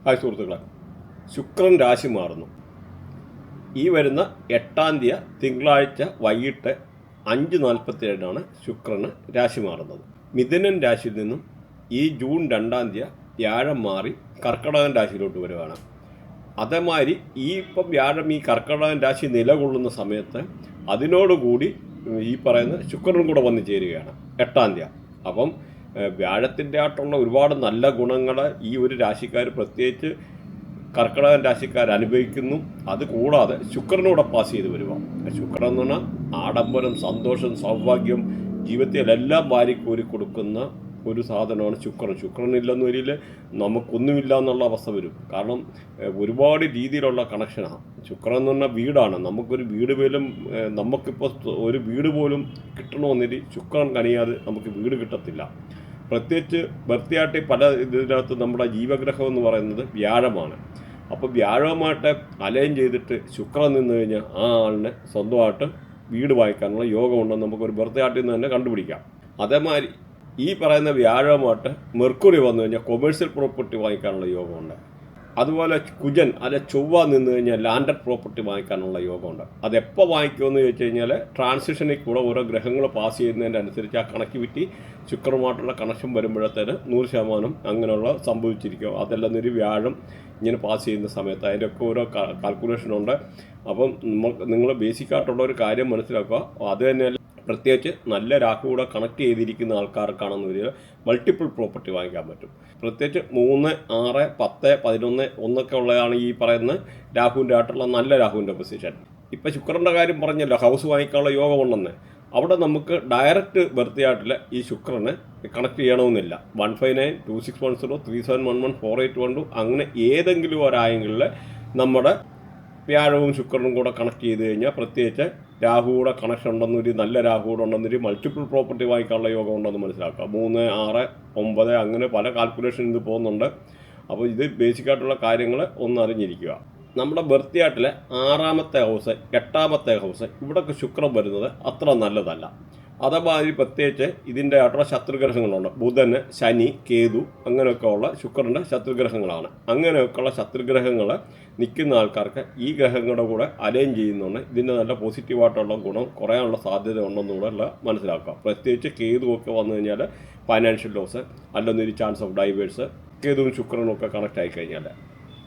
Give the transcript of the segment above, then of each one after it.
Hi സുഹൃത്തുക്കളെ, ശുക്രൻ രാശി മാറുന്നു. ഈ വരുന്ന 8-ാം തീയതി തിങ്കളാഴ്ച വൈകിട്ട് 5:47 ശുക്രന് രാശി മാറുന്നത്. മിഥുനൻ രാശിയിൽ നിന്നും ഈ ജൂൺ 2-ാം തീയതി വ്യാഴം മാറി കർക്കിടകൻ രാശിയിലോട്ട് വരികയാണ്. അതേമാതിരി ഇപ്പം വ്യാഴം ഈ കർക്കിടകൻ രാശി നിലകൊള്ളുന്ന സമയത്ത് അതിനോടുകൂടി ഈ പറയുന്ന ശുക്രനും കൂടെ വന്നു ചേരുകയാണ് 8-ാം തീയതി. അപ്പം വ്യാഴത്തിൻ്റെ ആയിട്ടുള്ള ഒരുപാട് നല്ല ഗുണങ്ങൾ ഈ ഒരു രാശിക്കാർ, പ്രത്യേകിച്ച് കർക്കിടകൻ രാശിക്കാർ അനുഭവിക്കുന്നു. അതുകൂടാതെ ശുക്രനൂടെ പാസ് ചെയ്ത് വരുക. ശുക്രൻ എന്ന് പറഞ്ഞാൽ ആഡംബരം, സന്തോഷം, സൗഭാഗ്യം, ജീവിതത്തിലെല്ലാം വാരിക്കോരി കൊടുക്കുന്ന ഒരു സാധനമാണ് ശുക്രൻ. ശുക്രനില്ലെന്ന് വരിയിൽ നമുക്കൊന്നുമില്ല എന്നുള്ള അവസ്ഥ വരും. കാരണം ഒരുപാട് രീതിയിലുള്ള കണക്ഷനാണ്. ശുക്രൻ എന്ന് പറഞ്ഞാൽ വീടാണ്. നമുക്കൊരു വീട് പോലും, നമുക്കിപ്പോൾ ഒരു വീട് പോലും കിട്ടണമെന്നില്ല ശുക്രൻ കനിയാതെ നമുക്ക് വീട് കിട്ടത്തില്ല. പ്രത്യേകിച്ച് ബർത്തിയാട്ടി പല ഇതിനകത്ത് നമ്മുടെ ജീവഗ്രഹം എന്ന് പറയുന്നത് വ്യാഴമാണ്. അപ്പോൾ വ്യാഴവുമായിട്ട് അലൈൻ ചെയ്തിട്ട് ശുക്രൻ നിന്ന് കഴിഞ്ഞാൽ ആ ആളിനെ സ്വന്തമായിട്ട് വീട് വാങ്ങിക്കാനുള്ള യോഗമുണ്ടെന്ന് നമുക്കൊരു ബർത്തിയാട്ടിൽ നിന്ന് തന്നെ കണ്ടുപിടിക്കാം. അതേമാതിരി ഈ പറയുന്ന വ്യാഴവുമായിട്ട് മെർക്കുറി വന്നു കഴിഞ്ഞാൽ കൊമേഴ്ഷ്യൽ പ്രോപ്പർട്ടി വാങ്ങിക്കാനുള്ള യോഗമുണ്ട്. അതുപോലെ കുജൻ ചൊവ്വ നിന്ന് കഴിഞ്ഞാൽ ലാൻഡഡ് പ്രോപ്പർട്ടി വാങ്ങിക്കാനുള്ള യോഗമുണ്ട്. അതെപ്പോൾ വാങ്ങിക്കുമെന്ന് ചോദിച്ചു കഴിഞ്ഞാൽ ട്രാൻസിഷനിൽ കൂടെ ഓരോ ഗ്രഹങ്ങൾ പാസ് ചെയ്യുന്നതിൻ്റെ അനുസരിച്ച് ആ കണക്ടിവിറ്റി ശുക്രനുമായിട്ടുള്ള കണക്ഷൻ വരുമ്പോഴത്തേന് 100% അങ്ങനെയുള്ള സംഭവിച്ചിരിക്കും. അതെല്ലാം ഒരു വ്യാഴം ഇങ്ങനെ പാസ് ചെയ്യുന്ന സമയത്ത് അതിൻ്റെയൊക്കെ ഓരോ കാൽക്കുലേഷനുണ്ട്. അപ്പം നിങ്ങൾ ബേസിക്കായിട്ടുള്ള ഒരു കാര്യം മനസ്സിലാക്കുക. അത് തന്നെ പ്രത്യേകിച്ച് നല്ല രാഹു കൂടെ കണക്ട് ചെയ്തിരിക്കുന്ന ആൾക്കാർക്കാണെന്ന് വരിക മൾട്ടിപ്പിൾ പ്രോപ്പർട്ടി വാങ്ങിക്കാൻ പറ്റും. പ്രത്യേകിച്ച് 3, 6, 10, 11 ഒന്നൊക്കെ ഉള്ളതാണ് ഈ പറയുന്ന രാഹുവിൻ്റെ ആയിട്ടുള്ള നല്ല രാഹുവിൻ്റെ പൊസിഷൻ. ഇപ്പം ശുക്രൻ്റെ കാര്യം പറഞ്ഞല്ലോ, ഹൗസ് വാങ്ങിക്കാനുള്ള യോഗമുണ്ടെന്ന്. അവിടെ നമുക്ക് ഡയറക്റ്റ് ബർത്തിയായിട്ടിൽ ഈ ശുക്രനെ കണക്ട് ചെയ്യണമെന്നില്ല. 159, 2610, 3711, 4812 അങ്ങനെ ഏതെങ്കിലും ഒരായെങ്കിൽ നമ്മുടെ വ്യാഴവും ശുക്രനും കൂടെ കണക്ട് ചെയ്ത് കഴിഞ്ഞാൽ, പ്രത്യേകിച്ച് രാഹു കൂടെ കണക്ഷൻ ഉണ്ടെന്നൊരു നല്ല രാഹു കൂടെ ഉണ്ടെന്നൊരു മൾട്ടിപ്പിൾ പ്രോപ്പർട്ടി വാങ്ങിക്കാനുള്ള യോഗം ഉണ്ടെന്ന് മനസ്സിലാക്കുക. 3, 6, 9 അങ്ങനെ പല കാൽക്കുലേഷൻ ഇത് പോകുന്നുണ്ട്. അപ്പോൾ ഇത് ബേസിക്കായിട്ടുള്ള കാര്യങ്ങൾ ഒന്ന് അറിഞ്ഞിരിക്കുക. നമ്മുടെ ബർത്തിയാട്ടിലെ 6-ാമത്തെ ഹൗസ്, 8-ാമത്തെ ഹൗസ് ഇവിടെയൊക്കെ ശുക്രൻ വരുന്നത് അത്ര നല്ലതല്ല. അതേമാതിരി പ്രത്യേകിച്ച് ഇതിൻ്റെ ആയിട്ടുള്ള ശത്രുഗ്രഹങ്ങളുണ്ട്. ബുധന്, ശനി, കേതു അങ്ങനെയൊക്കെ ഉള്ള ശുക്രൻ്റെ ശത്രുഗ്രഹങ്ങളാണ്. അങ്ങനെയൊക്കെയുള്ള ശത്രുഗ്രഹങ്ങൾ നിൽക്കുന്ന ആൾക്കാർക്ക് ഈ ഗ്രഹങ്ങളുടെ കൂടെ അലൈൻ ചെയ്യുന്നുണ്ട്. ഇതിൻ്റെ നല്ല പോസിറ്റീവായിട്ടുള്ള ഗുണം കുറയാനുള്ള സാധ്യത ഉണ്ടെന്നുകൂടെ മനസ്സിലാക്കുക. പ്രത്യേകിച്ച് കേതുവൊക്കെ വന്നു കഴിഞ്ഞാൽ ഫൈനാൻഷ്യൽ ലോസ്, അല്ലെന്നൊരു ചാൻസ് ഓഫ് ഡൈവേഴ്സ്, കേതുവും ശുക്രനും ഒക്കെ കണക്റ്റ് ആയിക്കഴിഞ്ഞാൽ.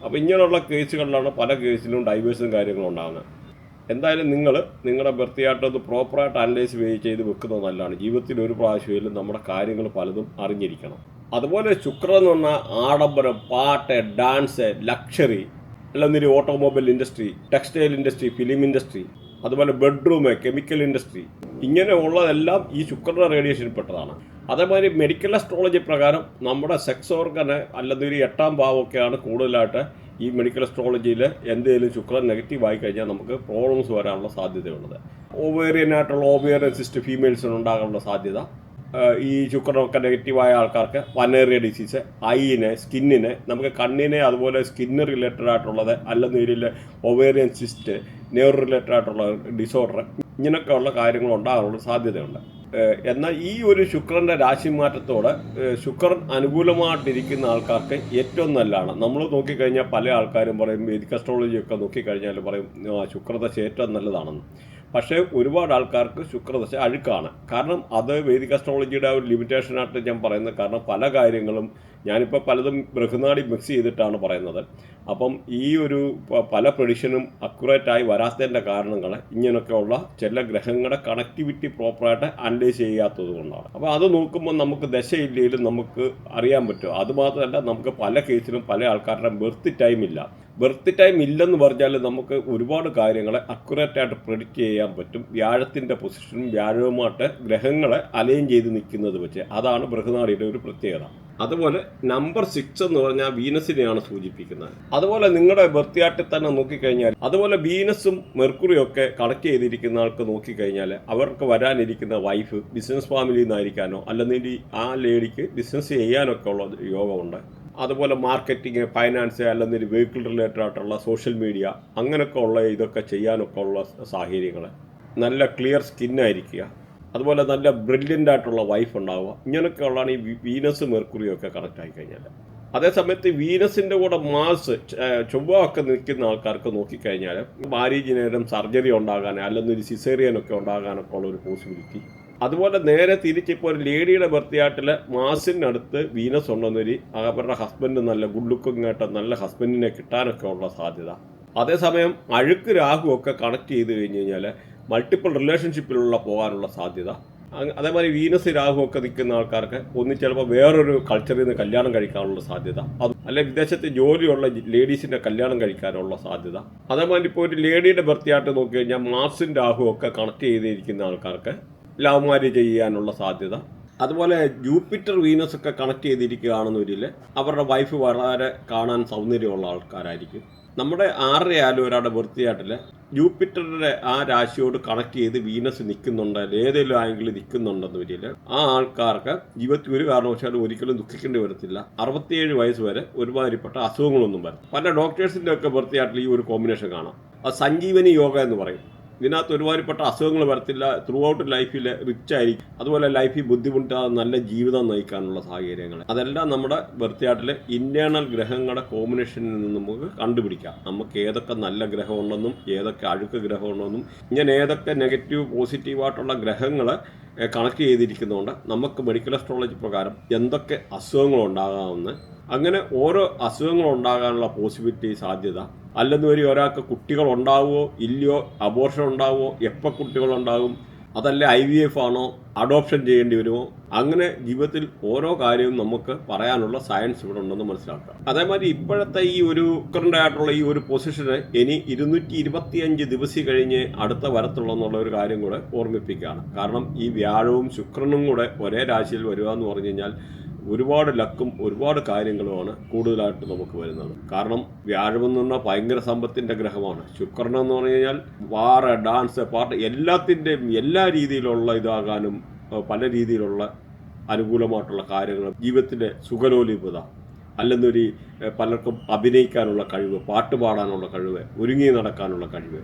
അപ്പോൾ ഇങ്ങനെയുള്ള കേസുകളിലാണ് പല കേസിലും ഡൈവേഴ്സും കാര്യങ്ങളും ഉണ്ടാകുന്നത്. എന്തായാലും നിങ്ങളുടെ ബർത്തിയായിട്ടൊന്ന് പ്രോപ്പറായിട്ട് അനലൈസ് ചെയ്ത് വെക്കുന്നത് നല്ലതാണ്. ജീവിതത്തിൽ ഒരു പ്രാവശ്യമെങ്കിലും നമ്മുടെ കാര്യങ്ങൾ പലതും അറിഞ്ഞിരിക്കണം. അതുപോലെ ശുക്രൻ എന്ന് പറഞ്ഞാൽ ആഡംബരം, പാട്ട്, ഡാൻസ്, ലക്ഷറി, അല്ലെന്നൊരു automobile industry, textile industry, film industry, അതുപോലെ ബെഡ്റൂം, കെമിക്കൽ ഇൻഡസ്ട്രി, ഇങ്ങനെ ഉള്ളതെല്ലാം ഈ ശുക്രൻ്റെ റേഡിയേഷനിൽ പെട്ടതാണ്. അതേമാതിരി മെഡിക്കൽ അസ്ട്രോളജി പ്രകാരം നമ്മുടെ സെക്സ് ഓർഗന് അല്ലെന്നൊരു 8-ാം ഭാവമൊക്കെയാണ് കൂടുതലായിട്ട് ഈ മെഡിക്കൽ അസ്ട്രോളജിയിൽ എന്തെങ്കിലും ശുക്രൻ നെഗറ്റീവ് ആയി കഴിഞ്ഞാൽ നമുക്ക് പ്രോബ്ലംസ് വരാനുള്ള സാധ്യതയുള്ളത്. ഓവേറിയൻ സിസ്റ്റ് ഫീമെയിൽസിന് ഉണ്ടാകാനുള്ള സാധ്യത, ഈ ശുക്രനൊക്കെ നെഗറ്റീവായ ആൾക്കാർക്ക് വനേറിയ ഡിസീസ്, ഐയിന്, സ്കിന്നിന്, നമുക്ക് കണ്ണിനെ, അതുപോലെ സ്കിന്ന് റിലേറ്റഡ് ആയിട്ടുള്ളത്, അല്ലെന്നൊരു ഓവേറിയൻ സിസ്റ്റ്, നെയർ റിലേറ്റഡ് ആയിട്ടുള്ള ഡിസോർഡർ, ഇങ്ങനെയൊക്കെ ഉള്ള കാര്യങ്ങൾ ഉണ്ടാകാനുള്ള സാധ്യതയുണ്ട്. എന്നാൽ ഈ ഒരു ശുക്രൻ്റെ രാശിമാറ്റത്തോടെ ശുക്രൻ അനുകൂലമായിട്ടിരിക്കുന്ന ആൾക്കാർക്ക് ഏറ്റവും നല്ലതാണ്. നമ്മൾ നോക്കിക്കഴിഞ്ഞാൽ പല ആൾക്കാരും പറയും, വേദിക് അസ്ട്രോളജിയൊക്കെ നോക്കിക്കഴിഞ്ഞാൽ പറയും ശുക്രദശ ഏറ്റവും നല്ലതാണെന്ന്. പക്ഷേ ഒരുപാട് ആൾക്കാർക്ക് ശുക്രദശ അഴുക്കാണ്. കാരണം അത് വേദിക് അസ്ട്രോളജിയുടെ ഒരു ലിമിറ്റേഷനായിട്ട് ഞാൻ പറയുന്നത്. കാരണം പല കാര്യങ്ങളും ഞാനിപ്പോൾ പലതും ബൃഹനാടി മിക്സ് ചെയ്തിട്ടാണ് പറയുന്നത്. അപ്പം ഈ ഒരു പല പ്രഡിക്ഷനും അക്യുറേറ്റായി വരാത്തതിൻ്റെ കാരണങ്ങൾ ഇങ്ങനെയൊക്കെയുള്ള ചില ഗ്രഹങ്ങളുടെ കണക്ടിവിറ്റി പ്രോപ്പറായിട്ട് അനലൈസ് ചെയ്യാത്തത് കൊണ്ടാണ്. അപ്പോൾ അത് നോക്കുമ്പോൾ നമുക്ക് ദശയില്ലെങ്കിലും നമുക്ക് അറിയാൻ പറ്റും. അതുമാത്രമല്ല, നമുക്ക് പല കേസിലും പല ആൾക്കാരുടെ ബർത്ത് ടൈം ഇല്ലെന്ന് പറഞ്ഞാൽ നമുക്ക് ഒരുപാട് കാര്യങ്ങളെ അക്യുറേറ്റായിട്ട് പ്രെഡിക്റ്റ് ചെയ്യാൻ പറ്റും. വ്യാഴത്തിൻ്റെ പൊസിഷനും വ്യാഴവുമായിട്ട് ഗ്രഹങ്ങളെ അലൈൻ ചെയ്ത് നിൽക്കുന്നത് വെച്ച്. അതാണ് ബൃഹനാടിയുടെ ഒരു പ്രത്യേകത. അതുപോലെ നമ്പർ 6 എന്ന് പറഞ്ഞാൽ വീനസിനെയാണ് സൂചിപ്പിക്കുന്നത്. അതുപോലെ നിങ്ങളുടെ ബർത്തിയാട്ടിൽ തന്നെ നോക്കിക്കഴിഞ്ഞാൽ, അതുപോലെ വീനസും മെർക്കുറിയും ഒക്കെ കണക്ട് ചെയ്തിരിക്കുന്ന ആൾക്ക് നോക്കിക്കഴിഞ്ഞാൽ അവർക്ക് വരാനിരിക്കുന്ന വൈഫ് ബിസിനസ് ഫാമിലിയിൽ നിന്നായിരിക്കാനോ അല്ലെന്നിട്ട് ആ ലേഡിക്ക് ബിസിനസ് ചെയ്യാനൊക്കെ ഉള്ള യോഗമുണ്ട്. അതുപോലെ മാർക്കറ്റിംഗ്, ഫൈനാൻസ്, അല്ലെന്നൊരു വെഹിക്കിൾ റിലേറ്റഡ് ആയിട്ടുള്ള സോഷ്യൽ മീഡിയ, അങ്ങനെയൊക്കെ ഉള്ള ഇതൊക്കെ ചെയ്യാനൊക്കെ ഉള്ള സാഹചര്യങ്ങൾ. നല്ല ക്ലിയർ സ്കിന്നായിരിക്കുക, അതുപോലെ നല്ല ബ്രില്യൻ്റ് ആയിട്ടുള്ള വൈഫ് ഉണ്ടാവുക, ഇങ്ങനെയൊക്കെ ഉള്ളതാണ് ഈ വീനസ് മെർക്കുറിയും ഒക്കെ കണക്റ്റ് ആയിക്കഴിഞ്ഞാൽ. അതേസമയത്ത് വീനസിൻ്റെ കൂടെ മാർസ് ചൊവ്വ ഒക്കെ നിൽക്കുന്ന ആൾക്കാർക്ക് നോക്കിക്കഴിഞ്ഞാൽ മാരീജിനേരം സർജറി ഉണ്ടാകാൻ അല്ലെങ്കിൽ ഒരു സിസേറിയനൊക്കെ ഉണ്ടാകാനൊക്കെ ഉള്ള ഒരു പോസിബിലിറ്റി. അതുപോലെ നേരെ തിരിച്ചിപ്പോൾ ഒരു ലേഡിയുടെ ബർത്ത്ഡേയാട്ടിൽ മാസിനടുത്ത് വീനസ് ഉണ്ടെന്നൊരു അവരുടെ ഹസ്ബൻഡ് നല്ല ഗുഡ് ലുക്കിംഗ് ആയിട്ട് നല്ല ഹസ്ബൻഡിനെ കിട്ടാനൊക്കെ ഉള്ള സാധ്യത. അതേസമയം അഴുക്ക് രാഹു ഒക്കെ കണക്ട് ചെയ്ത് കഴിഞ്ഞ് കഴിഞ്ഞാൽ മൾട്ടിപ്പിൾ റിലേഷൻഷിപ്പിലുള്ള പോകാനുള്ള സാധ്യത. അതേമാതിരി വീനസ് രാഹു ഒക്കെ നിൽക്കുന്ന ആൾക്കാർക്ക് ചിലപ്പോൾ വേറൊരു കൾച്ചറിൽ നിന്ന് കല്യാണം കഴിക്കാനുള്ള സാധ്യത, അത് അല്ലെ വിദേശത്ത് ജോലിയുള്ള ലേഡീസിൻ്റെ കല്യാണം കഴിക്കാനുള്ള സാധ്യത. അതേമാതിരി ഇപ്പോൾ ഒരു ലേഡിയുടെ ബർത്ത്ഡേയായിട്ട് നോക്കി കഴിഞ്ഞാൽ മാർസും രാഹു ഒക്കെ കണക്ട് ചെയ്തിരിക്കുന്ന ആൾക്കാർക്ക് ലവ് മാരേജ് ചെയ്യാനുള്ള സാധ്യത. അതുപോലെ ജൂപ്പിറ്റർ വീനസ് ഒക്കെ കണക്ട് ചെയ്തിരിക്കുകയാണെന്നൊരിൽ അവരുടെ വൈഫ് വളരെ കാണാൻ സൗന്ദര്യമുള്ള ആൾക്കാരായിരിക്കും. നമ്മുടെ 6 ആയാലും ഒരാളുടെ ബർത്ത്ഡേയാട്ടിൽ ജൂപ്പിറ്ററിൻ്റെ ആ രാശിയോട് കണക്ട് ചെയ്ത് വീനസ് നിൽക്കുന്നുണ്ട്, ഏതെങ്കിലും ആംഗിളിൽ നിൽക്കുന്നുണ്ടെന്ന് വരില്ല, ആ ആൾക്കാർക്ക് ജീവിതത്തിൽ ഒരു കാരണവശാലും ഒരിക്കലും ദുഃഖിക്കേണ്ടി വരത്തില്ല. 67 വയസ്സ് വരെ ഒരുമാതിരിപ്പെട്ട അസുഖങ്ങളൊന്നും വരും. പല ഡോക്ടേഴ്സിൻ്റെ ഒക്കെ ബർത്ത്ഡേയാട്ടിൽ ഈ ഒരു കോമ്പിനേഷൻ കാണാം. അത് സഞ്ജീവനി യോഗ എന്ന് പറയും. ഇതിനകത്ത് ഒരുമാതിരിപ്പെട്ട അസുഖങ്ങൾ വരത്തില്ല, ത്രൂ ഔട്ട് ലൈഫിൽ റിച്ച് ആയിരിക്കും. അതുപോലെ ലൈഫിൽ ബുദ്ധിമുട്ടാതെ നല്ല ജീവിതം നയിക്കാനുള്ള സാഹചര്യങ്ങൾ അതെല്ലാം നമ്മുടെ ബർത്ത്ഡേയാട്ടിലെ ഇന്റേണൽ ഗ്രഹങ്ങളുടെ കോമ്പിനേഷനിൽ നിന്ന് നമുക്ക് കണ്ടുപിടിക്കാം. നമുക്ക് ഏതൊക്കെ നല്ല ഗ്രഹമുണ്ടെന്നും ഏതൊക്കെ അഴുക്ക് ഗ്രഹമുണ്ടെന്നും ഇങ്ങനെ ഏതൊക്കെ നെഗറ്റീവ് പോസിറ്റീവായിട്ടുള്ള ഗ്രഹങ്ങൾ കണക്ട് ചെയ്തിരിക്കുന്നതുകൊണ്ട് നമുക്ക് മെഡിക്കൽ അസ്ട്രോളജി പ്രകാരം എന്തൊക്കെ അസുഖങ്ങൾ ഉണ്ടാകാമെന്ന്, അങ്ങനെ ഓരോ അസുഖങ്ങൾ ഉണ്ടാകാനുള്ള പോസിബിലിറ്റി സാധ്യത, അല്ലെന്ന് ഒരാൾക്ക് കുട്ടികൾ ഉണ്ടാവുമോ ഇല്ലയോ, അബോർഷൻ ഉണ്ടാവുമോ, എപ്പോൾ കുട്ടികളുണ്ടാകും, അതല്ല IVF ആണോ, അഡോപ്ഷൻ ചെയ്യേണ്ടി വരുമോ, അങ്ങനെ ജീവിതത്തിൽ ഓരോ കാര്യവും നമുക്ക് പറയാനുള്ള സയൻസ് ഇവിടെ ഉണ്ടെന്ന് മനസ്സിലാക്കാം. അതേമാതിരി ഇപ്പോഴത്തെ ഈ ഒരു ശുക്രൻ്റെ ആയിട്ടുള്ള ഈ ഒരു പൊസിഷന് ഇനി 225 ദിവസം കഴിഞ്ഞ് അടുത്ത വരത്തുള്ളൂ എന്നുള്ള ഒരു കാര്യം കൂടെ ഓർമ്മിപ്പിക്കുകയാണ്. കാരണം ഈ വ്യാഴവും ശുക്രനും കൂടെ ഒരേ രാശിയിൽ വരിക എന്ന് പറഞ്ഞു കഴിഞ്ഞാൽ ഒരുപാട് ലക്കും ഒരുപാട് കാര്യങ്ങളുമാണ് കൂടുതലായിട്ട് നമുക്ക് വരുന്നത്. കാരണം വ്യാഴമെന്ന് പറഞ്ഞാൽ ഭയങ്കര സമ്പത്തിൻ്റെ ഗ്രഹമാണ്. ശുക്രൻ എന്ന് പറഞ്ഞു കഴിഞ്ഞാൽ വാറ്, ഡാൻസ്, പാട്ട് എല്ലാത്തിൻ്റെയും എല്ലാ രീതിയിലുള്ള ഇതാകാനും പല രീതിയിലുള്ള അനുകൂലമായിട്ടുള്ള കാര്യങ്ങൾ, ജീവിതത്തിൻ്റെ സുഖലോലിപത, അല്ലെന്നൊരു പലർക്കും അഭിനയിക്കാനുള്ള കഴിവ്, പാട്ട് പാടാനുള്ള കഴിവ്, ഒരുങ്ങി നടക്കാനുള്ള കഴിവ്,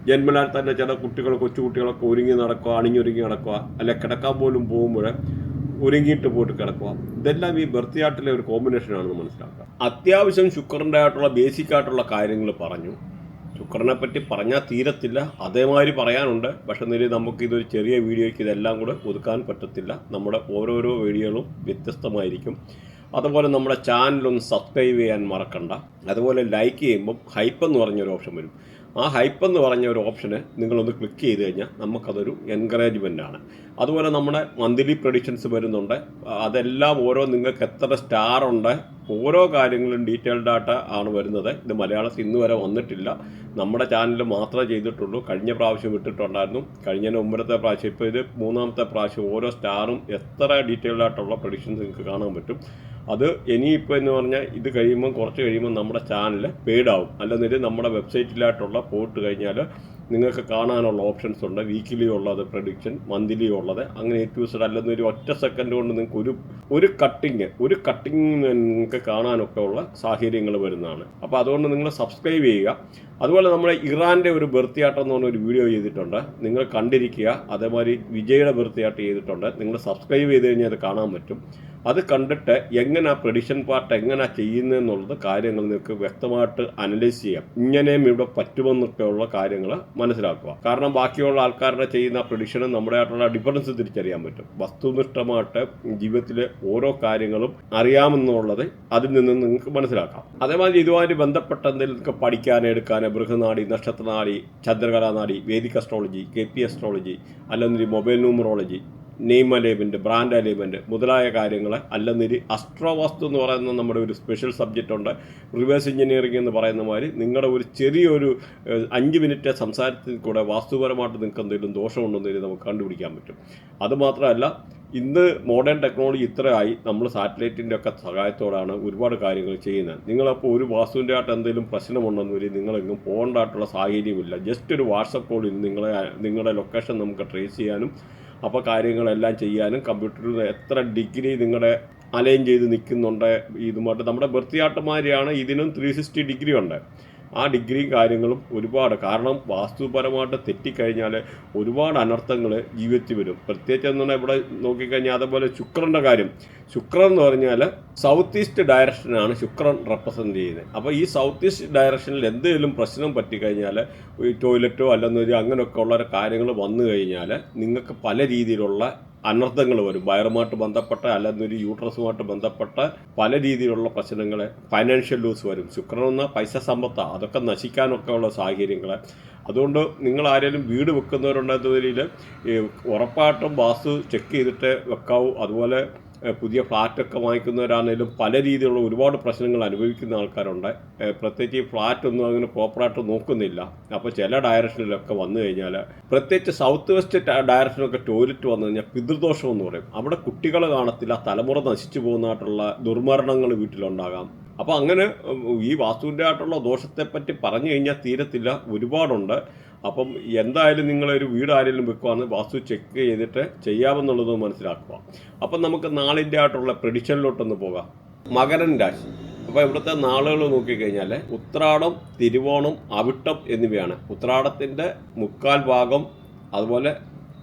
ജന്മനാൽ തന്നെ ചില കുട്ടികൾ കൊച്ചുകുട്ടികളൊക്കെ ഒരുങ്ങി നടക്കുക, അണിഞ്ഞൊരുങ്ങി നടക്കുക, അല്ലെ കിടക്കാൻ പോലും പോകുമ്പോൾ ഒരുങ്ങിയിട്ട് പോയിട്ട് കിടക്കുക. ഇതെല്ലാം ഈ ബർത്ത്ഡേയാട്ടിലെ ഒരു കോമ്പിനേഷനാണെന്ന് മനസ്സിലാക്കുക. അത്യാവശ്യം ശുക്രൻ്റെ ആയിട്ടുള്ള ബേസിക് ആയിട്ടുള്ള കാര്യങ്ങൾ പറഞ്ഞു. ശുക്രനെ പറ്റി പറഞ്ഞാൽ തീരത്തില്ല, അതേമാതിരി പറയാനുണ്ട്. പക്ഷെ നമുക്കിതൊരു ചെറിയ വീഡിയോയ്ക്ക് ഇതെല്ലാം കൂടെ ഒതുക്കാൻ പറ്റത്തില്ല. നമ്മുടെ ഓരോരോ വീഡിയോകളും വ്യത്യസ്തമായിരിക്കും. അതുപോലെ നമ്മുടെ ചാനലൊന്ന് സബ്സ്ക്രൈബ് ചെയ്യാൻ മറക്കണ്ട. അതുപോലെ ലൈക്ക് ചെയ്യുമ്പം ഹൈപ്പ് എന്ന് പറഞ്ഞൊരു ഓപ്ഷൻ വരും. ആ ഹൈപ്പ് എന്ന് പറഞ്ഞ ഒരു ഓപ്ഷന് നിങ്ങളൊന്ന് ക്ലിക്ക് ചെയ്ത് കഴിഞ്ഞാൽ നമുക്കതൊരു എൻകറേജ്മെൻ്റാണ്. അതുപോലെ നമ്മുടെ മന്ത്ലി പ്രഡിക്ഷൻസ് വരുന്നുണ്ട്. അതെല്ലാം നിങ്ങൾക്ക് എത്ര സ്റ്റാർ ഉണ്ട്, ഓരോ കാര്യങ്ങളും ഡീറ്റെയിൽഡ് ആയിട്ട് ആണ് വരുന്നത്. ഇത് മലയാളത്തിൽ ഇന്ന് വരെ വന്നിട്ടില്ല, നമ്മുടെ ചാനലിൽ മാത്രമേ ചെയ്തിട്ടുള്ളൂ. കഴിഞ്ഞ പ്രാവശ്യം വിട്ടിട്ടുണ്ടായിരുന്നു, കഴിഞ്ഞതിന് മുമ്പത്തെ പ്രാവശ്യം, ഇപ്പോൾ ഇത് 3ാമത്തെ പ്രാവശ്യം. ഓരോ സ്റ്റാറും എത്ര ഡീറ്റെയിൽഡ് ആയിട്ടുള്ള പ്രഡിക്ഷൻസ് നിങ്ങൾക്ക് കാണാൻ പറ്റും. അത് ഇനിയിപ്പോൾ എന്ന് പറഞ്ഞാൽ ഇത് കഴിയുമ്പം കുറച്ച് കഴിയുമ്പോൾ നമ്മുടെ ചാനൽ പെയ്ഡാവും. അല്ലെന്നിട്ട് നമ്മുടെ വെബ്സൈറ്റിലായിട്ടുള്ള പോയിട്ട് കഴിഞ്ഞാൽ നിങ്ങൾക്ക് കാണാനുള്ള ഓപ്ഷൻസ് ഉണ്ട്. വീക്കിലി ഉള്ളത് പ്രഡിക്ഷൻ, മന്ത്ലി ഉള്ളത്, അങ്ങനെ ഏറ്റവും അല്ലെന്നൊരു ഒറ്റ സെക്കൻഡ് കൊണ്ട് നിങ്ങൾക്ക് ഒരു കട്ടിങ് നിങ്ങൾക്ക് കാണാനൊക്കെ ഉള്ള സാഹചര്യങ്ങൾ വരുന്നതാണ്. അപ്പോൾ അതുകൊണ്ട് നിങ്ങൾ സബ്സ്ക്രൈബ് ചെയ്യുക. അതുപോലെ നമ്മുടെ ഇറാൻ്റെ ഒരു ബർത്ത്ഡേയാട്ടം എന്ന് പറഞ്ഞൊരു വീഡിയോ ചെയ്തിട്ടുണ്ട്, നിങ്ങൾ കണ്ടിരിക്കുക. അതേമാതിരി വിജയുടെ ബർത്ത്ഡേയാട്ട് ചെയ്തിട്ടുണ്ട്, നിങ്ങൾ സബ്സ്ക്രൈബ് ചെയ്ത് കഴിഞ്ഞാൽ അത് കാണാൻ പറ്റും. അത് കണ്ടിട്ട് എങ്ങനെ ആ പ്രഡിക്ഷൻ പാർട്ട് എങ്ങനെ ചെയ്യുന്നതെന്നുള്ളത് കാര്യങ്ങൾ നിങ്ങൾക്ക് വ്യക്തമായിട്ട് അനലൈസ് ചെയ്യാം. ഇങ്ങനെയും ഇവിടെ പറ്റുമെന്നൊക്കെയുള്ള കാര്യങ്ങൾ മനസ്സിലാക്കുക. കാരണം ബാക്കിയുള്ള ആൾക്കാരുടെ ചെയ്യുന്ന പ്രഡിക്ഷനും നമ്മുടെ ആയിട്ടുള്ള ഡിഫറൻസ് തിരിച്ചറിയാൻ പറ്റും. വസ്തുനിഷ്ഠമായിട്ട് ജീവിതത്തിലെ ഓരോ കാര്യങ്ങളും അറിയാമെന്നുള്ളത് അതിൽ നിന്ന് നിങ്ങൾക്ക് മനസ്സിലാക്കാം. അതേമാതിരി ഇതുമായി ബന്ധപ്പെട്ട എന്തെങ്കിലും നിങ്ങൾക്ക് പഠിക്കാൻ എടുക്കാൻ ബൃഹനാടി, നക്ഷത്രനാടി, ചന്ദ്രകലാനാടി, വേദിക് അസ്ട്രോളജി, KP അസ്ട്രോളജി, അല്ലെങ്കിൽ mobile numerology, name alignment, brand alignment മുതലായ കാര്യങ്ങൾ, അല്ലെന്നൊരു അസ്ട്രോവാസ്തു എന്ന് പറയുന്ന നമ്മുടെ ഒരു സ്പെഷ്യൽ സബ്ജക്റ്റ് ഉണ്ട്. റിവേഴ്സ് എഞ്ചിനീയറിംഗ് എന്ന് പറയുന്ന മാതിരി നിങ്ങളുടെ ഒരു ചെറിയൊരു 5 മിനിറ്റ് സംസാരത്തിൽ കൂടെ വാസ്തുപരമായിട്ട് നിങ്ങൾക്ക് എന്തെങ്കിലും ദോഷമുണ്ടെന്ന് നമുക്ക് കണ്ടുപിടിക്കാൻ പറ്റും. അതുമാത്രമല്ല, ഇന്ന് മോഡേൺ ടെക്നോളജി ഇത്രയായി, നമ്മൾ സാറ്റലൈറ്റിൻ്റെ ഒക്കെ സഹായത്തോടാണ് ഒരുപാട് കാര്യങ്ങൾ ചെയ്യുന്നത്. നിങ്ങളപ്പോൾ ഒരു വാസ്തുവിൻ്റെ ആയിട്ട് എന്തെങ്കിലും പ്രശ്നമുണ്ടെന്ന് വരും നിങ്ങളെങ്ങും പോകേണ്ടതായിട്ടുള്ള സാഹചര്യമില്ല. ജസ്റ്റ് ഒരു വാട്സപ്പ് കോളിൽ നിങ്ങളുടെ ലൊക്കേഷൻ നമുക്ക് ട്രേസ് ചെയ്യാനും അപ്പോൾ കാര്യങ്ങളെല്ലാം ചെയ്യാനും കമ്പ്യൂട്ടറിൽ എത്ര ഡിഗ്രി നിങ്ങളുടെ അലൈൻ ചെയ്ത് നിൽക്കുന്നുണ്ട്. ഇതുമായിട്ട് നമ്മുടെ ബർത്ത്ഡേയാട്ടന്മാരെയാണ് ഇതിനും 360 ഡിഗ്രി ഉണ്ട്. ആ ഡിഗ്രിയും കാര്യങ്ങളും ഒരുപാട്, കാരണം വാസ്തുപരമായിട്ട് തെറ്റിക്കഴിഞ്ഞാൽ ഒരുപാട് അനർത്ഥങ്ങൾ ജീവിതത്തിൽ വരും. പ്രത്യേകിച്ച് എന്നാൽ ഇവിടെ നോക്കിക്കഴിഞ്ഞാൽ അതുപോലെ ശുക്രൻ്റെ കാര്യം, ശുക്രൻ എന്ന് പറഞ്ഞാൽ സൗത്ത് ഈസ്റ്റ് ഡയറക്ഷനാണ് ശുക്രൻ റെപ്രസെൻ്റ് ചെയ്യുന്നത്. അപ്പോൾ ഈ സൗത്ത് ഈസ്റ്റ് ഡയറക്ഷനിൽ എന്തെങ്കിലും പ്രശ്നം പറ്റിക്കഴിഞ്ഞാൽ ഈ ടോയ്ലറ്റോ അല്ലെന്നൊരു അങ്ങനെയൊക്കെ ഉള്ള കാര്യങ്ങൾ വന്നു കഴിഞ്ഞാൽ നിങ്ങൾക്ക് പല രീതിയിലുള്ള അനർത്ഥങ്ങൾ വരും. വയറുമായിട്ട് ബന്ധപ്പെട്ട അല്ലെന്നൊരു യൂട്രസുമായിട്ട് ബന്ധപ്പെട്ട പല രീതിയിലുള്ള പ്രശ്നങ്ങൾ, ഫൈനാൻഷ്യൽ ലൂസ് വരും. ശുക്രൻ എന്ന പൈസ സമ്പത്താണ്, അതൊക്കെ നശിക്കാനൊക്കെ ഉള്ള സാഹചര്യങ്ങൾ. അതുകൊണ്ട് നിങ്ങൾ ആരെങ്കിലും വീട് വെക്കുന്നവരുണ്ടെന്നതിൽ ഉറപ്പായിട്ടും വാസ്തു ചെക്ക് ചെയ്തിട്ട് വെക്കാവൂ. അതുപോലെ പുതിയ ഫ്ലാറ്റൊക്കെ വാങ്ങിക്കുന്നവരാണെങ്കിലും പല രീതിയിലുള്ള ഒരുപാട് പ്രശ്നങ്ങൾ അനുഭവിക്കുന്ന ആൾക്കാരുണ്ട്. പ്രത്യേകിച്ച് ഈ ഫ്ലാറ്റൊന്നും അങ്ങനെ പ്രോപ്പറായിട്ട് നോക്കുന്നില്ല. അപ്പോൾ ചില ഡയറക്ഷനിലൊക്കെ വന്നു കഴിഞ്ഞാൽ, പ്രത്യേകിച്ച് സൗത്ത് വെസ്റ്റ് ഡയറക്ഷനൊക്കെ ടോയ്ലറ്റ് വന്നു കഴിഞ്ഞാൽ പിതൃദോഷം എന്ന് പറയും. അവിടെ കുട്ടികൾ കാണത്തില്ല, തലമുറ നശിച്ചു പോകുന്നതായിട്ടുള്ള ദുർമരണങ്ങൾ വീട്ടിലുണ്ടാകാം. അപ്പോൾ അങ്ങനെ ഈ വാസ്തുവിൻ്റെ ആയിട്ടുള്ള ദോഷത്തെപ്പറ്റി പറഞ്ഞു കഴിഞ്ഞാൽ തീരത്തില്ല, ഒരുപാടുണ്ട്. അപ്പം എന്തായാലും നിങ്ങളൊരു വീട് ആരെങ്കിലും വെക്കുവാന്ന് വാസ്തു ചെക്ക് ചെയ്തിട്ട് ചെയ്യാമെന്നുള്ളത് മനസ്സിലാക്കുക. അപ്പം നമുക്ക് നാളിൻ്റെ ആയിട്ടുള്ള പ്രെഡിക്ഷനിലോട്ടൊന്ന് പോകാം. മകരൻ രാശി. അപ്പോൾ ഇവിടുത്തെ നാളുകൾ നോക്കിക്കഴിഞ്ഞാൽ ഉത്രാടം, തിരുവോണം, അവിട്ടം എന്നിവയാണ്. ഉത്രാടത്തിൻ്റെ 3/4 ഭാഗം, അതുപോലെ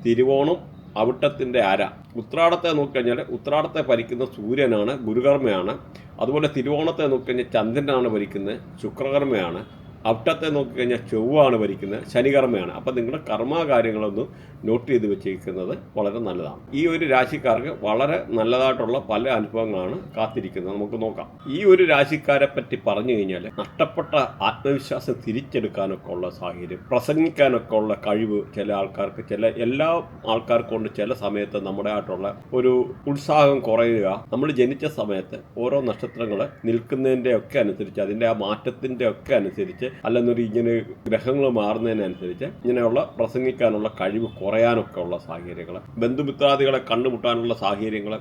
തിരുവോണം അവിട്ടത്തിൻ്റെ അര. ഉത്രാടത്തെ നോക്കിക്കഴിഞ്ഞാൽ ഉത്രാടത്തെ ഭരിക്കുന്ന സൂര്യനാണ്, ഗുരുകർമ്മയാണ്. അതുപോലെ തിരുവോണത്തെ നോക്കിക്കഴിഞ്ഞാൽ ചന്ദ്രനാണ് ഭരിക്കുന്നത്, ശുക്രകർമ്മയാണ്. അവിട്ടത്തെ നോക്കിക്കഴിഞ്ഞാൽ ചൊവ്വാണ് ഭരിക്കുന്നത്, ശനികർമ്മയാണ്. അപ്പം നിങ്ങളുടെ കർമ്മകാര്യങ്ങളൊന്നും നോട്ട് ചെയ്ത് വെച്ചിരിക്കുന്നത് വളരെ നല്ലതാണ്. ഈ ഒരു രാശിക്കാർക്ക് വളരെ നല്ലതായിട്ടുള്ള പല അനുഭവങ്ങളാണ് കാത്തിരിക്കുന്നത്. നമുക്ക് നോക്കാം. ഈ ഒരു രാശിക്കാരെ പറ്റി പറഞ്ഞു കഴിഞ്ഞാൽ നഷ്ടപ്പെട്ട ആത്മവിശ്വാസം തിരിച്ചെടുക്കാനൊക്കെ ഉള്ള സാഹചര്യം, പ്രസംഗിക്കാനൊക്കെ ഉള്ള കഴിവ് ചില ആൾക്കാർക്ക്, എല്ലാ ആൾക്കാർക്കും കൊണ്ട് ചില സമയത്ത് നമ്മുടെ ആയിട്ടുള്ള ഒരു ഉത്സാഹം കുറയുക. നമ്മൾ ജനിച്ച സമയത്ത് ഓരോ നക്ഷത്രങ്ങൾ നിൽക്കുന്നതിൻ്റെ ഒക്കെ അനുസരിച്ച്, അതിൻ്റെ ആ മാറ്റത്തിൻ്റെ ഒക്കെ അനുസരിച്ച്, അല്ലെന്നൊരു ഇങ്ങനെ ഗ്രഹങ്ങൾ മാറുന്നതിനനുസരിച്ച് ഇങ്ങനെയുള്ള പ്രസംഗിക്കാനുള്ള കഴിവ് കുറയാനൊക്കെ ഉള്ള സാഹചര്യങ്ങൾ, ബന്ധുമിത്രാദികളെ കണ്ടുമുട്ടാനുള്ള സാഹചര്യങ്ങൾ,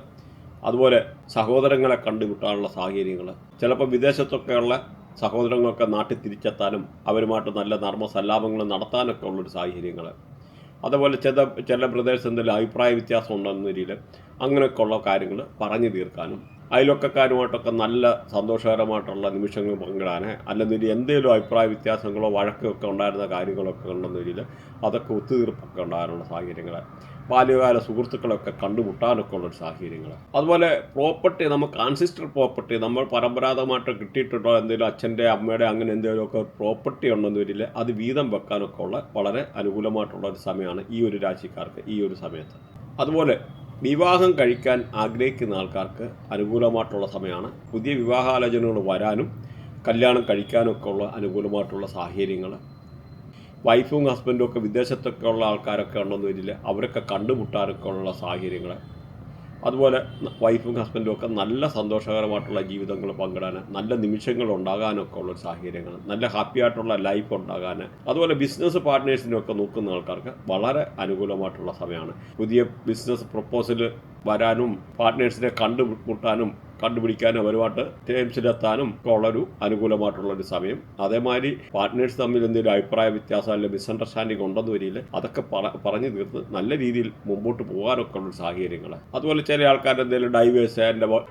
അതുപോലെ സഹോദരങ്ങളെ കണ്ടുമുട്ടാനുള്ള സാഹചര്യങ്ങൾ, ചിലപ്പോൾ വിദേശത്തൊക്കെയുള്ള സഹോദരങ്ങളൊക്കെ നാട്ടിൽ തിരിച്ചെത്താനും അവരുമായിട്ട് നല്ല നർമ്മ സല്ലാപങ്ങൾ നടത്താനൊക്കെ ഉള്ളൊരു സാഹചര്യങ്ങൾ, അതുപോലെ ചില ബ്രദേഴ്സ് എന്തെങ്കിലും അഭിപ്രായ വ്യത്യാസം ഉണ്ടെന്ന രീതിയിൽ അങ്ങനെയൊക്കെ ഉള്ള കാര്യങ്ങൾ പറഞ്ഞു തീർക്കാനും, അയൽവക്കക്കാരുമായിട്ടൊക്കെ നല്ല സന്തോഷകരമായിട്ടുള്ള നിമിഷങ്ങൾ പങ്കിടാൻ, അല്ലെങ്കിൽ എന്തെങ്കിലും അഭിപ്രായ വ്യത്യാസങ്ങളോ വഴക്കൊക്കെ ഉണ്ടായിരുന്ന കാര്യങ്ങളൊക്കെ ഉണ്ടെന്ന രീതിയിൽ അതൊക്കെ ഒത്തുതീർപ്പൊക്കെ ഉണ്ടാകാനുള്ള സാഹചര്യങ്ങൾ, ബാല്യകാല സുഹൃത്തുക്കളൊക്കെ കണ്ടുമുട്ടാനൊക്കെ ഉള്ളൊരു സാഹചര്യങ്ങൾ, അതുപോലെ പ്രോപ്പർട്ടി, നമുക്ക് ആൻസിസ്റ്റർ പ്രോപ്പർട്ടി, നമ്മൾ പരമ്പരാഗതമായിട്ട് കിട്ടിയിട്ടുണ്ടോ എന്തെങ്കിലും അച്ഛൻ്റെ അമ്മയുടെ അങ്ങനെ എന്തെങ്കിലുമൊക്കെ പ്രോപ്പർട്ടി ഉണ്ടെന്ന രീതിയിൽ അത് വീതം വെക്കാനൊക്കെ ഉള്ള വളരെ അനുകൂലമായിട്ടുള്ള ഒരു സമയമാണ് ഈ ഒരു രാശിക്കാർക്ക് ഈ ഒരു സമയത്ത്. അതുപോലെ വിവാഹം കഴിക്കാൻ ആഗ്രഹിക്കുന്ന ആൾക്കാർക്ക് അനുകൂലമായിട്ടുള്ള സമയമാണ്. പുതിയ വിവാഹാലോചനകൾ വരാനും കല്യാണം കഴിക്കാനൊക്കെ ഉള്ള അനുകൂലമായിട്ടുള്ള സാഹചര്യങ്ങൾ, വൈഫും ഹസ്ബൻഡും ഒക്കെ വിദേശത്തൊക്കെ ഉള്ള ആൾക്കാരൊക്കെ ഉണ്ടെന്ന് വരില്ല, അവരൊക്കെ കണ്ടുമുട്ടാനൊക്കെ ഉള്ള സാഹചര്യങ്ങൾ, അതുപോലെ വൈഫും ഹസ്ബൻഡും ഒക്കെ നല്ല സന്തോഷകരമായിട്ടുള്ള ജീവിതങ്ങൾ പങ്കിടാൻ, നല്ല നിമിഷങ്ങൾ ഉണ്ടാകാനൊക്കെ ഉള്ള സാഹചര്യങ്ങൾ, നല്ല ഹാപ്പി ആയിട്ടുള്ള ലൈഫ് ഉണ്ടാകാൻ, അതുപോലെ ബിസിനസ് പാർട്ട്നേഴ്സിനൊക്കെ നോക്കുന്ന ആൾക്കാർക്ക് വളരെ അനുകൂലമായിട്ടുള്ള സമയമാണ്. പുതിയ ബിസിനസ് പ്രപ്പോസൽ വരാനും പാർട്ട്നേഴ്സിനെ കണ്ടുപിടിക്കാനും അവരുമായിട്ട് ടേംസിലെത്താനും ഒക്കെ ഉള്ളൊരു അനുകൂലമായിട്ടുള്ളൊരു സമയം. അതേമാതിരി പാർട്ട്നേഴ്സ് തമ്മിൽ എന്തെങ്കിലും അഭിപ്രായ വ്യത്യാസം അല്ലെങ്കിൽ മിസ്അണ്ടർസ്റ്റാൻഡിങ് ഉണ്ടെന്ന് വരില്ല, അതൊക്കെ പറഞ്ഞു തീർത്ത് നല്ല രീതിയിൽ മുമ്പോട്ട് പോകാനൊക്കെ ഉള്ളൊരു സാഹചര്യങ്ങൾ. അതുപോലെ ചില ആൾക്കാർ എന്തെങ്കിലും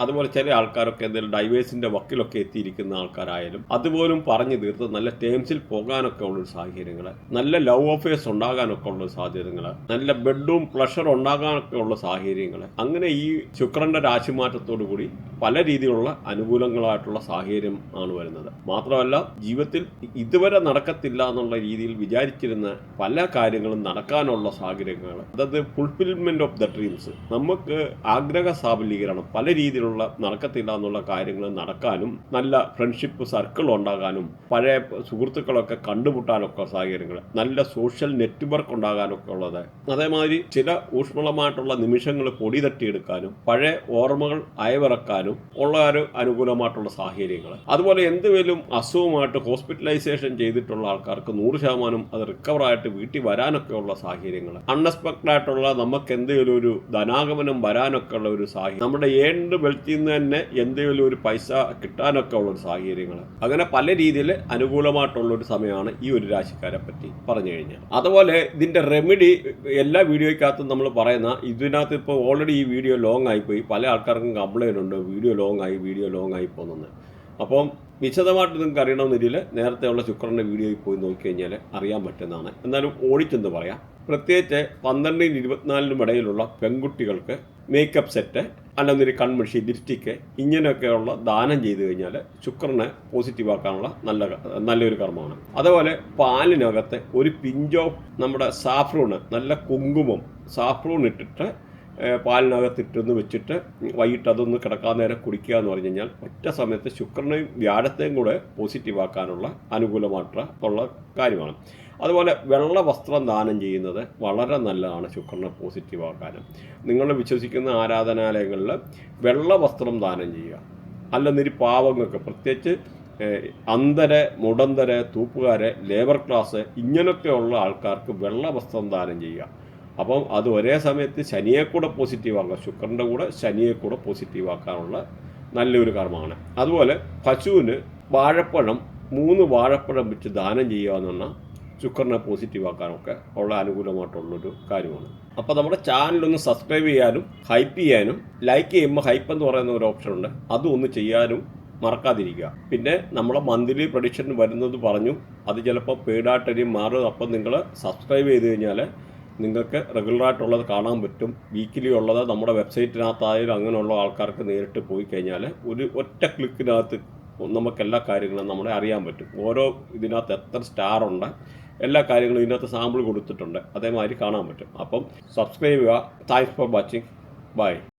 അതുപോലെ ചില ആൾക്കാരൊക്കെ എന്തെങ്കിലും ഡൈവേഴ്സിൻ്റെ വക്കിലൊക്കെ എത്തിയിരിക്കുന്ന ആൾക്കാരായാലും അതുപോലും പറഞ്ഞു തീർത്ത് നല്ല ടേംസിൽ പോകാനൊക്കെ ഉള്ളൊരു സാഹചര്യങ്ങൾ, നല്ല ലവ് അഫെയർസ് ഉണ്ടാകാനൊക്കെ ഉള്ള സാഹചര്യങ്ങൾ, നല്ല ബെഡ്റൂം പ്ലഷർ ഉണ്ടാകാനൊക്കെ ഉള്ള സാഹചര്യങ്ങൾ. അങ്ങനെ ഈ ശുക്രന്റെ രാശിമാറ്റത്തോടു കൂടി പല രീതിയിലുള്ള അനുകൂലങ്ങളായിട്ടുള്ള സാഹചര്യം ആണ് വരുന്നത്. മാത്രമല്ല ജീവിതത്തിൽ ഇതുവരെ നടക്കത്തില്ല എന്നുള്ള രീതിയിൽ വിചാരിച്ചിരുന്ന പല കാര്യങ്ങളും നടക്കാനുള്ള സാഹചര്യങ്ങൾ, അതായത് ഫുൾഫിൽമെന്റ് ഓഫ് ദ ഡ്രീംസ്, നമുക്ക് ആഗ്രഹ സാഫല്യീകരണം, പല രീതിയിലുള്ള നടക്കത്തില്ല എന്നുള്ള കാര്യങ്ങൾ നടക്കാനും, നല്ല ഫ്രണ്ട്ഷിപ്പ് സർക്കിൾ ഉണ്ടാകാനും, പഴയ സുഹൃത്തുക്കളൊക്കെ കണ്ടുമുട്ടാനൊക്കെ സാഹചര്യങ്ങൾ, നല്ല സോഷ്യൽ നെറ്റ്വർക്ക് ഉണ്ടാകാനൊക്കെ ഉള്ളത്, അതേമാതിരി ചില ഊഷ്മളമായിട്ടുള്ള നിമിഷങ്ങൾ പൊടി തട്ടിയെടുക്കാനും പഴയ ഓർമ്മകൾ അയവിറക്കാനും ഉള്ള ഒരു അനുകൂലമായിട്ടുള്ള സാഹചര്യങ്ങൾ. അതുപോലെ എന്തെങ്കിലും അസുഖമായിട്ട് ഹോസ്പിറ്റലൈസേഷൻ ചെയ്തിട്ടുള്ള ആൾക്കാർക്ക് 100% അത് റിക്കവറായിട്ട് വീട്ടിൽ വരാനൊക്കെ ഉള്ള സാഹചര്യങ്ങൾ, അൺഎക്സ്പെക്റ്റഡ് ആയിട്ടുള്ള നമുക്ക് എന്തെങ്കിലും ഒരു ധനാഗമനം വരാനൊക്കെ ഉള്ള ഒരു സാഹചര്യം, നമ്മുടെ ഏണ്ട് വെൽത്തിൽ നിന്ന് തന്നെ എന്തെങ്കിലും ഒരു പൈസ കിട്ടാനൊക്കെ ഉള്ള ഒരു സാഹചര്യങ്ങൾ, അങ്ങനെ പല രീതിയിൽ അനുകൂലമായിട്ടുള്ളൊരു സമയമാണ് ഈ ഒരു രാശിക്കാരെ പറ്റി പറഞ്ഞു കഴിഞ്ഞാൽ. അതുപോലെ ഇതിൻ്റെ റെമഡി എല്ലാ വീഡിയോയ്ക്കകത്തും നമ്മൾ പറയുന്ന, ഇതിനകത്ത് ഇപ്പോൾ ഓൾറെഡി ഈ വീഡിയോ ലോങ് ആയിപ്പോയി, പല ആൾക്കാർക്കും കംപ്ലൈൻ്റ് ഉണ്ട്, വീഡിയോ ലോങ് ആയി പോകുന്നത്. അപ്പം വിശദമായിട്ട് നിങ്ങൾക്ക് അറിയണമെന്നില്ല, നേരത്തെ ഉള്ള ശുക്രൻ്റെ വീഡിയോയിൽ പോയി നോക്കിക്കഴിഞ്ഞാൽ അറിയാൻ പറ്റുന്നതാണ്. എന്നാലും ഓടിച്ചെന്ന് പറയാം. പ്രത്യേകിച്ച് 12-നും 24-നും ഇടയിലുള്ള പെൺകുട്ടികൾക്ക് മേക്കപ്പ് സെറ്റ്, അല്ലെന്നൊരു കൺമഷി, ലിപ്സ്റ്റിക്ക് ഇങ്ങനെയൊക്കെയുള്ള ദാനം ചെയ്തു കഴിഞ്ഞാൽ ശുക്രനെ പോസിറ്റീവാക്കാനുള്ള നല്ലൊരു കർമ്മമാണ്. അതുപോലെ പാലിനകത്ത് ഒരു പിഞ്ച് ഓഫ് നമ്മുടെ സാഫ്രൂണ്, നല്ല കുങ്കുമം സാഫ്രൂൺ ഇട്ടിട്ട് പാലിനകത്തിട്ടൊന്ന് വെച്ചിട്ട് വൈകിട്ട് അതൊന്ന് കിടക്കാൻ നേരം കുടിക്കുക എന്ന് പറഞ്ഞു കഴിഞ്ഞാൽ ഒറ്റ സമയത്ത് ശുക്രനെയും വ്യാഴത്തെയും കൂടെ പോസിറ്റീവാക്കാനുള്ള അനുകൂലമായിട്ടുള്ള കാര്യമാണ്. അതുപോലെ വെള്ള വസ്ത്രം ദാനം ചെയ്യുന്നത് വളരെ നല്ലതാണ് ശുക്രനെ പോസിറ്റീവാക്കാനും. നിങ്ങൾ വിശ്വസിക്കുന്ന ആരാധനാലയങ്ങളിൽ വെള്ള വസ്ത്രം ദാനം ചെയ്യുക. അല്ലെന്നൊരു പാവങ്ങൾക്ക്, പ്രത്യേകിച്ച് അന്ധര്, മുടന്തര്, തൂപ്പുകാര്, ലേബർ ക്ലാസ് ഇങ്ങനെയൊക്കെയുള്ള ആൾക്കാർക്ക് വെള്ള വസ്ത്രം ദാനം ചെയ്യുക. അപ്പം അത് ഒരേ സമയത്ത് ശനിയെ കൂടെ പോസിറ്റീവാക്കുക, ശുക്രൻ്റെ കൂടെ ശനിയെ കൂടെ പോസിറ്റീവാക്കാനുള്ള നല്ലൊരു കർമ്മമാണ്. അതുപോലെ പശുവിന് വാഴപ്പഴം 3 വാഴപ്പഴം വെച്ച് ദാനം ചെയ്യുക എന്ന് പറഞ്ഞാൽ ശുക്രനെ പോസിറ്റീവാക്കാനൊക്കെ ഉള്ള അനുകൂലമായിട്ടുള്ളൊരു കാര്യമാണ്. അപ്പോൾ നമ്മുടെ ചാനലൊന്ന് സബ്സ്ക്രൈബ് ചെയ്യാനും ഹൈപ്പ് ചെയ്യാനും, ലൈക്ക് ചെയ്യുമ്പോൾ ഹൈപ്പ് എന്ന് പറയുന്ന ഒരു ഓപ്ഷൻ ഉണ്ട്, അതും ഒന്ന് ചെയ്യാനും മറക്കാതിരിക്കുക. പിന്നെ നമ്മളെ മന്ത്ലി പ്രഡിക്ഷൻ വരുന്നത് പറഞ്ഞു, അത് ചിലപ്പോൾ പെയ്ഡായിട്ടൊരു മാറും. അപ്പം നിങ്ങൾ സബ്സ്ക്രൈബ് ചെയ്ത് കഴിഞ്ഞാൽ നിങ്ങൾക്ക് റെഗുലറായിട്ടുള്ളത് കാണാൻ പറ്റും. വീക്കിലി ഉള്ളത് നമ്മുടെ വെബ്സൈറ്റിനകത്തായാലും അങ്ങനെയുള്ള ആൾക്കാർക്ക് നേരിട്ട് പോയി കഴിഞ്ഞാൽ ഒറ്റ ക്ലിക്കിനകത്ത് നമുക്ക് എല്ലാ കാര്യങ്ങളും നമ്മളെ അറിയാൻ പറ്റും. ഓരോ ഇതിനകത്ത് എത്ര സ്റ്റാർ ഉണ്ട്, എല്ലാ കാര്യങ്ങളും ഇതിനകത്ത് സാമ്പിൾ കൊടുത്തിട്ടുണ്ട്, അതേമാതിരി കാണാൻ പറ്റും. അപ്പം സബ്സ്ക്രൈബ് ചെയ്യുക. Thanks for watching. ബൈ.